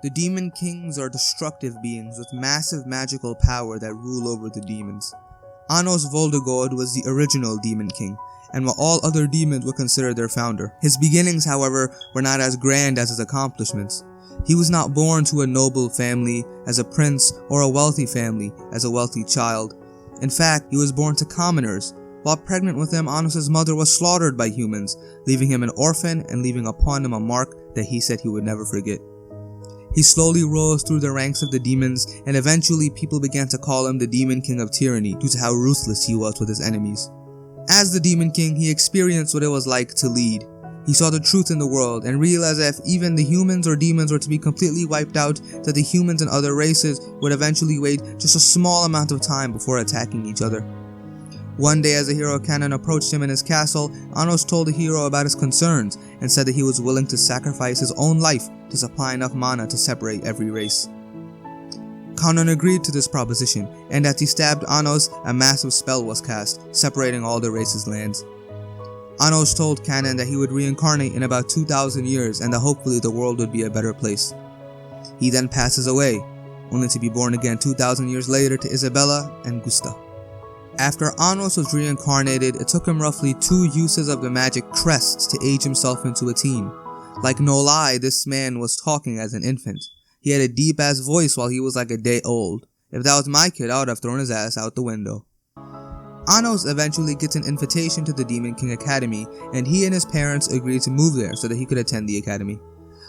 The Demon Kings are destructive beings with massive magical power that rule over the demons. Anos Voldigoad was the original Demon King, and while all other demons were considered their founder. His beginnings, however, were not as grand as his accomplishments. He was not born to a noble family as a prince or a wealthy family as a wealthy child. In fact, he was born to commoners. While pregnant with him, Anos' mother was slaughtered by humans, leaving him an orphan and leaving upon him a mark that he said he would never forget. He slowly rose through the ranks of the demons, and eventually people began to call him the Demon King of Tyranny due to how ruthless he was with his enemies. As the Demon King, he experienced what it was like to lead. He saw the truth in the world and realized that if even the humans or demons were to be completely wiped out, that the humans and other races would eventually wait just a small amount of time before attacking each other. One day, as the hero Kanan approached him in his castle, Anos told the hero about his concerns and said that he was willing to sacrifice his own life to supply enough mana to separate every race. Kanan agreed to this proposition, and as he stabbed Anos, a massive spell was cast, separating all the race's lands. Anos told Kanan that he would reincarnate in about 2,000 years and that hopefully the world would be a better place. He then passes away, only to be born again 2,000 years later to Isabella and Gusta. After Anos was reincarnated, it took him roughly 2 uses of the magic crest to age himself into a teen. Like no lie, this man was talking as an infant. He had a deep ass voice while he was like a day old. If that was my kid, I would have thrown his ass out the window. Anos eventually gets an invitation to the Demon King Academy, and he and his parents agree to move there so that he could attend the academy.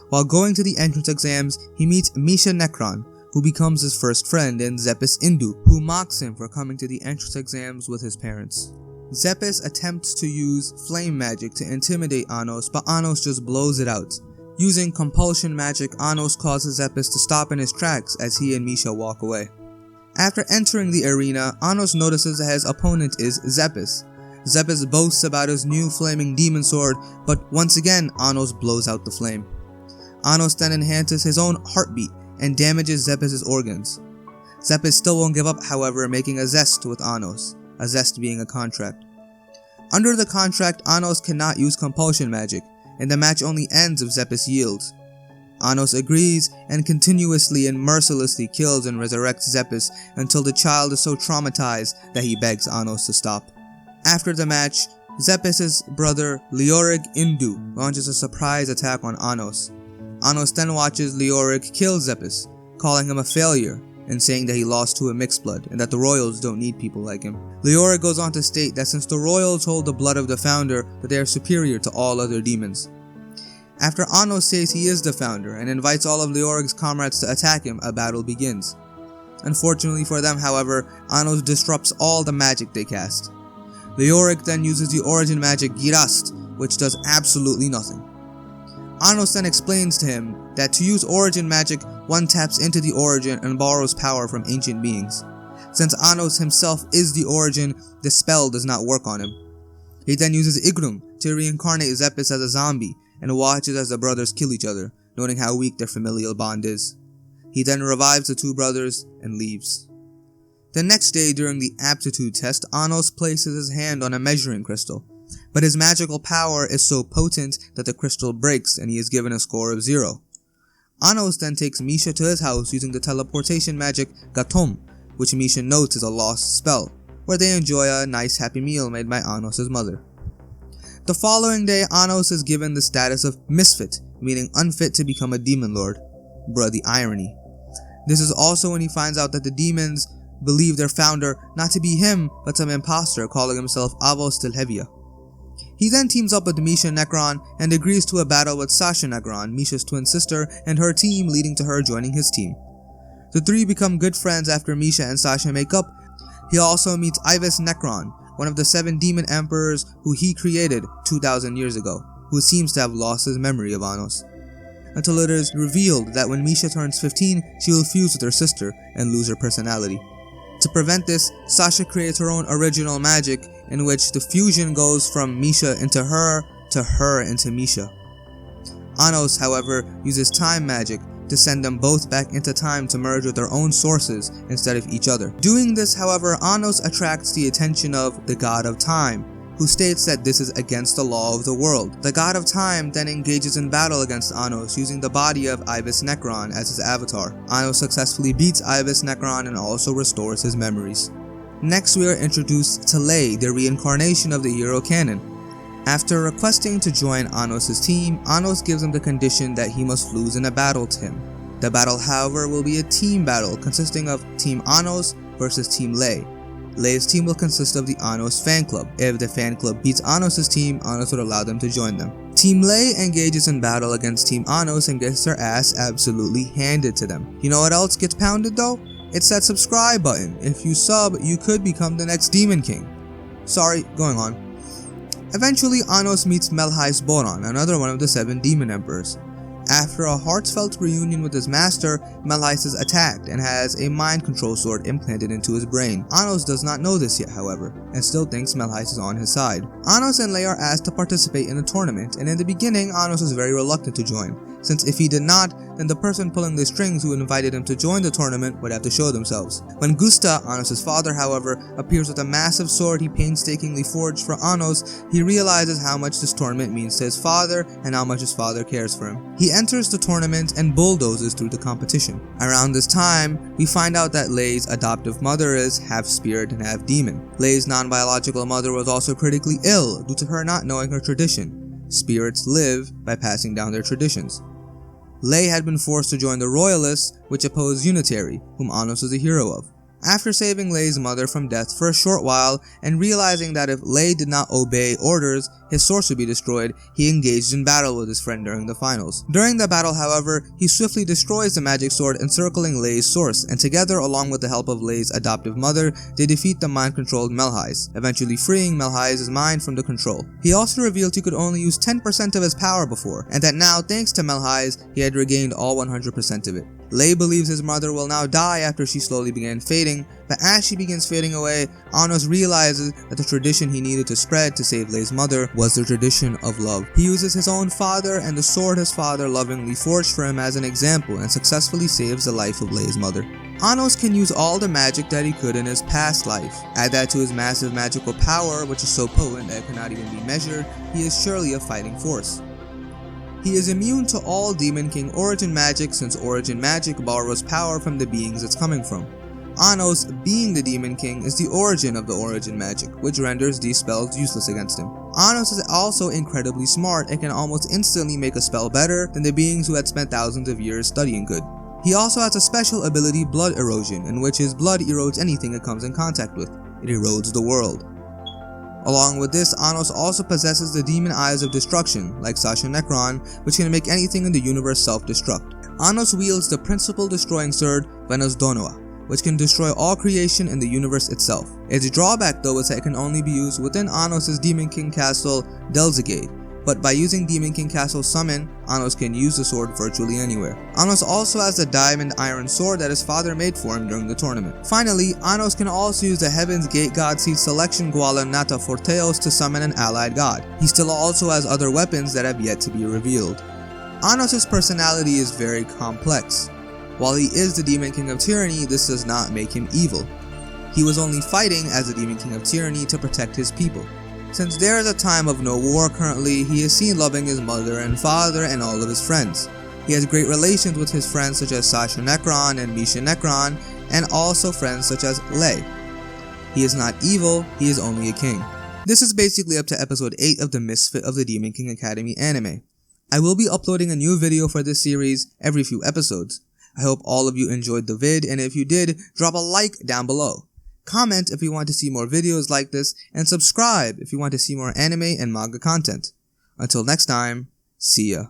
While going to the entrance exams, he meets Misha Necron, who becomes his first friend, and Zepis Indu, who mocks him for coming to the entrance exams with his parents. Zepis attempts to use flame magic to intimidate Anos, but Anos just blows it out. Using compulsion magic, Anos causes Zepis to stop in his tracks as he and Misha walk away. After entering the arena, Anos notices that his opponent is Zepis. Zepis boasts about his new flaming demon sword, but once again, Anos blows out the flame. Anos then enhances his own heartbeat and damages Zepis' organs. Zepis still won't give up, however, making a zest with Anos, a zest being a contract. Under the contract, Anos cannot use compulsion magic, and the match only ends if Zepis yields. Anos agrees and continuously and mercilessly kills and resurrects Zepis until the child is so traumatized that he begs Anos to stop. After the match, Zepis' brother Leoric Indu launches a surprise attack on Anos. Anos then watches Leoric kill Zepis, calling him a failure and saying that he lost to a mixed blood and that the royals don't need people like him. Leoric goes on to state that since the royals hold the blood of the founder, that they are superior to all other demons. After Anos says he is the founder and invites all of Leoric's comrades to attack him, a battle begins. Unfortunately for them, however, Anos disrupts all the magic they cast. Leoric then uses the origin magic Girast, which does absolutely nothing. Anos then explains to him that to use origin magic, one taps into the origin and borrows power from ancient beings. Since Anos himself is the origin, the spell does not work on him. He then uses Igrum to reincarnate Zepis as a zombie and watches as the brothers kill each other, noting how weak their familial bond is. He then revives the 2 brothers and leaves. The next day during the aptitude test, Anos places his hand on a measuring crystal, but his magical power is so potent that the crystal breaks and he is given a score of 0. Anos then takes Misha to his house using the teleportation magic Gatom, which Misha notes is a lost spell, where they enjoy a nice happy meal made by Anos' mother. The following day, Anos is given the status of misfit, meaning unfit to become a demon lord. Bruh, the irony. This is also when he finds out that the demons believe their founder not to be him, but some imposter calling himself Avos Tilhevia. He then teams up with Misha Necron and agrees to a battle with Sasha Necron, Misha's twin sister, and her team, leading to her joining his team. The 3 become good friends after Misha and Sasha make up. He also meets Ivis Necron, one of the 7 demon emperors who he created 2,000 years ago, who seems to have lost his memory of Anos. Until it is revealed that when Misha turns 15, she will fuse with her sister and lose her personality. To prevent this, Sasha creates her own original magic in which the fusion goes from Misha into her to her into Misha. Anos, however, uses time magic to send them both back into time to merge with their own sources instead of each other. Doing this, however, Anos attracts the attention of the god of time, who states that this is against the law of the world. The god of time then engages in battle against Anos using the body of Ibis Necron as his avatar. Anos successfully beats Ibis Necron and also restores his memories. Next we are introduced to Lay, the reincarnation of the hero canon. After requesting to join Anos' team, Anos gives him the condition that he must lose in a battle to him. The battle, however, will be a team battle consisting of Team Anos versus Team Lay. Lay's team will consist of the Anos fan club. If the fan club beats Anos' team, Anos would allow them to join them. Team Lay engages in battle against Team Anos and gets their ass absolutely handed to them. You know what else gets pounded though? It's that subscribe button. If you sub, you could become the next Demon King. Sorry, going on. Eventually, Anos meets Melhai's Boron, another one of the 7 Demon Emperors. After a heartfelt reunion with his master, Melhais is attacked and has a mind control sword implanted into his brain. Anos does not know this yet, however, and still thinks Melhais is on his side. Anos and Lay are asked to participate in a tournament, and in the beginning, Anos was very reluctant to join, since if he did not, then the person pulling the strings who invited him to join the tournament would have to show themselves. When Gusta, Anos' father, however, appears with a massive sword he painstakingly forged for Anos, he realizes how much this tournament means to his father and how much his father cares for him. He enters the tournament and bulldozes through the competition. Around this time, we find out that Lay's adoptive mother is half spirit and half demon. Lay's non-biological mother was also critically ill due to her not knowing her tradition. Spirits live by passing down their traditions. Lay had been forced to join the Royalists, which opposed Unitary, whom Anos was a hero of. After saving Lay's mother from death for a short while, and realizing that if Lay did not obey orders, his source would be destroyed, he engaged in battle with his friend during the finals. During the battle, however, he swiftly destroys the magic sword encircling Lay's source, and together, along with the help of Lay's adoptive mother, they defeat the mind-controlled Melhais, eventually freeing Melhais' mind from the control. He also revealed he could only use 10% of his power before, and that now, thanks to Melhais, he had regained all 100% of it. Lay believes his mother will now die after she slowly began fading, but as she begins fading away, Anos realizes that the tradition he needed to spread to save Lay's mother was the tradition of love. He uses his own father and the sword his father lovingly forged for him as an example and successfully saves the life of Lay's mother. Anos can use all the magic that he could in his past life. Add that to his massive magical power, which is so potent that it cannot even be measured, he is surely a fighting force. He is immune to all Demon King origin magic since origin magic borrows power from the beings it's coming from. Anos, being the Demon King, is the origin of the origin magic, which renders these spells useless against him. Anos is also incredibly smart and can almost instantly make a spell better than the beings who had spent thousands of years studying good. He also has a special ability, Blood Erosion, in which his blood erodes anything it comes in contact with. It erodes the world. Along with this, Anos also possesses the demon eyes of destruction, like Sasha Necron, which can make anything in the universe self-destruct. Anos wields the principal destroying sword, Venus Donoa, which can destroy all creation in the universe itself. Its drawback though is that it can only be used within Anos' Demon King castle, Delzigade, but by using Demon King Castle Summon, Anos can use the sword virtually anywhere. Anos also has the diamond iron sword that his father made for him during the tournament. Finally, Anos can also use the Heaven's Gate God Seed Selection Guala Nata Forteos to summon an allied god. He still also has other weapons that have yet to be revealed. Anos' personality is very complex. While he is the Demon King of Tyranny, this does not make him evil. He was only fighting as the Demon King of Tyranny to protect his people. Since there is a time of no war currently, he is seen loving his mother and father and all of his friends. He has great relations with his friends such as Sasha Necron and Misha Necron, and also friends such as Lay. He is not evil, he is only a king. This is basically up to episode 8 of the Misfit of the Demon King Academy anime. I will be uploading a new video for this series every few episodes. I hope all of you enjoyed the vid, and if you did, drop a like down below. Comment if you want to see more videos like this, and subscribe if you want to see more anime and manga content. Until next time, see ya.